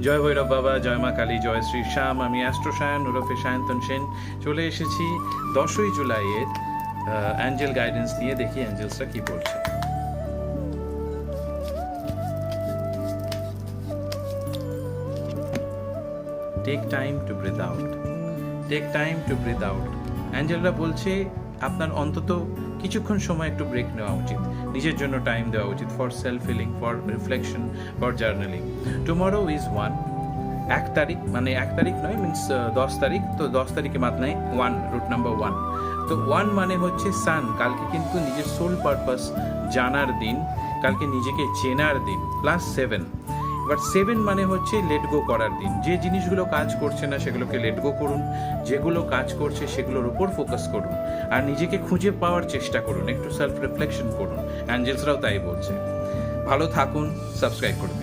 জয় ভৈরব বাবা, জয় মা কালী, জয় শ্রী শ্যাম। আমি অ্যাস্ট্রো সায়ন ওরফে সায়ন্তন সেন চলে এসেছি 10ই জুলাইয়ের অ্যাঞ্জেল গাইডেন্স নিয়ে। দেখি অ্যাঞ্জেলসরা কি বলছে। Take time to breathe out, take time to breathe out. অ্যাঞ্জেলরা বলছে আপনার অন্তত কিছুক্ষণ সময় একটু ব্রেক নেওয়া উচিত, নিজের জন্য টাইম দেওয়া উচিত, for self healing, for reflection, for journaling. Tomorrow is 1 তারিখ, মানে 1 তারিখ নয়, মিনস 10 তারিখ। তো 10 তারিখে মাত্রায় 1, রুট নাম্বার 1। তো 1 মানে হচ্ছে সান। কালকে কিন্তু নিজের সোল পারপাস জানার দিন, কালকে নিজেকে চেনার দিন, প্লাস 7। এবার 7 মানে হচ্ছে লেট গো করার দিন। যে জিনিসগুলো কাজ করছে না সেগুলোকে লেট গো করুন, যেগুলো কাজ করছে সেগুলোর উপর ফোকাস করুন, আর নিজেকে খুঁজে পাওয়ার চেষ্টা করুন, একটু সেলফ রিফ্লেকশন করুন। অ্যাঞ্জেলসরাও তাই বলছে। ভালো থাকুন, সাবস্ক্রাইব করুন।